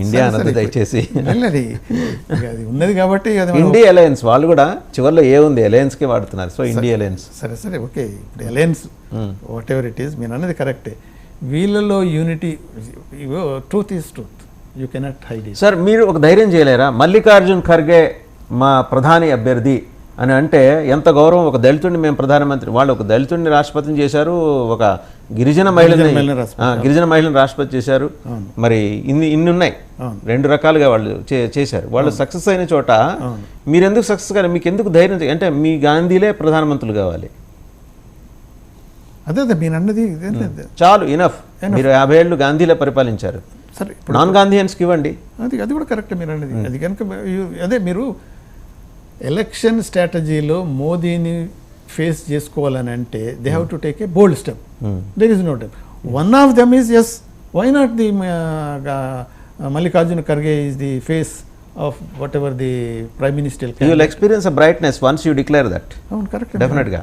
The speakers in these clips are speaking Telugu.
ఇండియా అన్నది దయచేసి అది ఉన్నది కాబట్టి ఇండియా అలయన్స్ వాళ్ళు కూడా చివరిలో ఏముంది అలయన్స్కే వాడుతున్నారు. సో ఇండియా అలయన్స్ సరే ఓకే. ఇప్పుడు alliance what ever it is మీరు అన్నది కరెక్టే. వీళ్ళలో unity, truth is truth, you cannot hide it. Sir మీరు ఒక ధైర్యం చేయలేరా? మల్లికార్జున్ ఖర్గే మా ప్రధాని అభ్యర్థి అని అంటే ఎంత గౌరవం. ఒక దళితుడిని మేము ప్రధానమంత్రి, వాళ్ళు ఒక దళితుడిని రాష్ట్రపతిని చేశారు, ఒక గిరిజన మహిళను రాష్ట్రపతి చేశారు. మరి ఇన్ని ఉన్నాయి, రెండు రకాలుగా వాళ్ళు చేశారు. వాళ్ళు సక్సెస్ అయిన చోట మీరు ఎందుకు సక్సెస్ కానీ మీకు ఎందుకు ధైర్యం? అంటే మీ గాంధీలే ప్రధానమంత్రులు కావాలి. అదే మీరు అన్నది చాలు, ఇనఫ్. మీరు 50 ఏళ్ళు గాంధీలే పరిపాలించారు. సరే, నాన్ గాంధీయన్స్కి ఇవ్వండి. అది కూడా కరెక్ట్ మీరు అన్నది. అది కనుక అదే మీరు ఎలక్షన్ స్ట్రాటజీలో మోదీని ఫేస్ చేసుకోవాలని అంటే they have to take a bold step. There is no doubt. One of them is yes, why not the Mallikarjuna Kharge is the face of whatever the prime minister you will experience a brightness once you declare that. అవును, కరెక్ట్. డెఫినెట్గా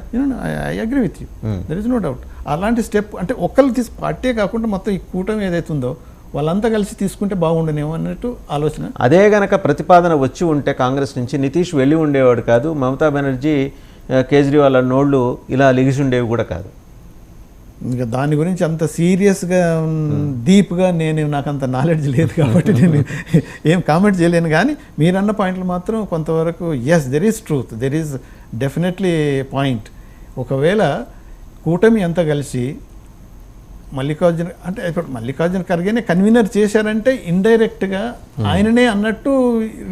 I agree with you. There is no doubt. అలాంటి స్టెప్ అంటే ఒక్కళ్ళు పార్టీ కాకుండా మొత్తం ఈ కూటమి ఏదైతుందో వాళ్ళంతా కలిసి తీసుకుంటే బాగుండనేమో అన్నట్టు ఆలోచన. అదే గనక ప్రతిపాదన వచ్చి ఉంటే కాంగ్రెస్ నుంచి నితీష్ వెళ్ళి ఉండేవాడు కాదు, మమతా బెనర్జీ కేజ్రీవాల్ నోళ్ళు ఇలా లిగిసి ఉండేవి కూడా కాదు. ఇంకా దాని గురించి అంత సీరియస్గా డీప్గా నాకు అంత నాలెడ్జ్ లేదు కాబట్టి నేను ఏం కామెంట్ చేయలేను. కానీ మీరన్న పాయింట్లు మాత్రం కొంతవరకు yes, there is truth, there is definitely point. ఒకవేళ కూటమి అంతా కలిసి మల్లికార్జున ఖర్గేనే కన్వీనర్ చేశారంటే ఇండైరెక్ట్గా ఆయననే అన్నట్టు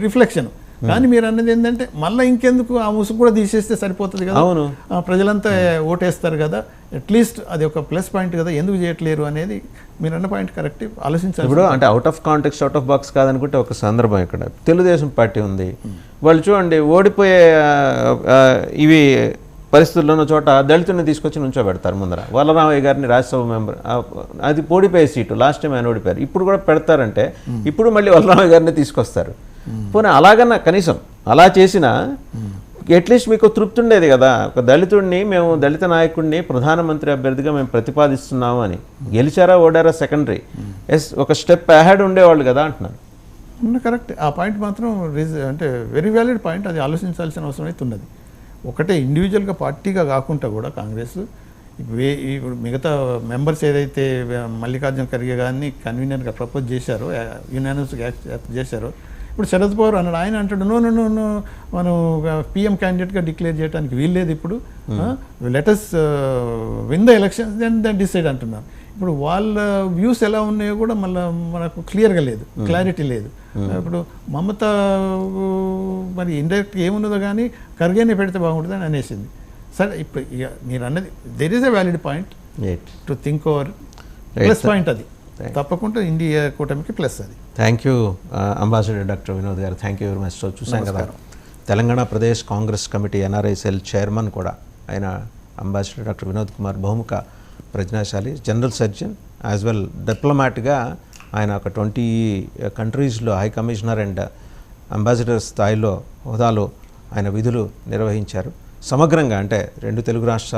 రిఫ్లెక్షన్. కానీ మీరు అన్నది ఏంటంటే మళ్ళీ ఇంకెందుకు ఆ ముసుగు కూడా తీసేస్తే సరిపోతుంది కదా, ప్రజలంతా ఓటేస్తారు కదా, అట్లీస్ట్ అది ఒక ప్లస్ పాయింట్ కదా, ఎందుకు చేయట్లేరు అనేది మీరు అన్న పాయింట్ కరెక్ట్, ఆలోచించాలి. ఇప్పుడు అంటే out of context, out of box కాదనుకుంటే ఒక సందర్భం ఇక్కడ తెలుగుదేశం పార్టీ ఉంది. వాళ్ళు చూడండి ఓడిపోయే ఇవి పరిస్థితుల్లో చోట దళితుల్ని తీసుకొచ్చి నుంచో పెడతారు ముందర. వల్లరామయ్య గారిని రాజ్యసభ మెంబర్, అది ఓడిపోయే సీటు, లాస్ట్ టైం ఆయన ఓడిపోయారు. ఇప్పుడు కూడా పెడతారంటే ఇప్పుడు మళ్ళీ వల్లరామయ్య గారిని తీసుకొస్తారు. పోనీ అలాగన్నా కనీసం అలా చేసినా అట్లీస్ట్ మీకు తృప్తి ఉండేది కదా. ఒక దళితుడిని, మేము దళిత నాయకుడిని ప్రధానమంత్రి అభ్యర్థిగా మేము ప్రతిపాదిస్తున్నాము అని. గెలిచారా ఓడారా సెకండరీ, ఎస్ ఒక స్టెప్ అహెడ్ ఉండేవాళ్ళు కదా అంటున్నారు. కరెక్ట్, ఆ పాయింట్ మాత్రం అంటే వెరీ వ్యాలిడ్ పాయింట్. అది ఆలోచించాల్సిన అవసరం అయితే ఉన్నది. ఒకటే ఇండివిజువల్గా పార్టీగా కాకుండా కూడా కాంగ్రెస్ ఇప్పుడు మిగతా మెంబర్స్ ఏదైతే మల్లికార్జున ఖర్గే గారిని కన్వీనర్గా ప్రపోజ్ చేశారో, యునానిమస్గా యాక్సెప్ట్ చేశారో, ఇప్పుడు శరద్ పవార్ అన్నాడు, ఆయన అంటాడు నో మనం పిఎం క్యాండిడేట్గా డిక్లేర్ చేయడానికి వీల్లేదు, ఇప్పుడు let's win the elections then decide అంటున్నారు. ఇప్పుడు వాళ్ళ వ్యూస్ ఎలా ఉన్నాయో కూడా మళ్ళీ మనకు క్లియర్గా లేదు, క్లారిటీ లేదు. ఇప్పుడు మమత మరి ఇండైరెక్ట్ ఏమున్నదో కానీ ఖర్గేనే పెడితే బాగుంటుందని అనేసింది. సరే, ఇప్పుడు ఇక మీరు అన్నది there is a valid point to think over, plus point అది తప్పకుండా ఇండియా కూటమికి ప్లస్ అది. Thank you ambassador doctor Vinod గారు, thank you very much. So చూసాం కదా, Telangana Pradesh Congress committee NRI cell chairman కూడా ఆయన అంబాసిడర్ డాక్టర్ వినోద్ కుమార్ బహుముఖ ప్రజ్ఞాశాలి, జనరల్ సర్జన్ యాజ్ వెల్ డిప్లొమాట్గా ఆయన ఒక 20 కంట్రీస్లో హై కమిషనర్ అండ్ అంబాసిడర్ స్థాయిలో హోదాలో ఆయన విధులు నిర్వహించారు. సమగ్రంగా అంటే 2 తెలుగు రాష్ట్రాలు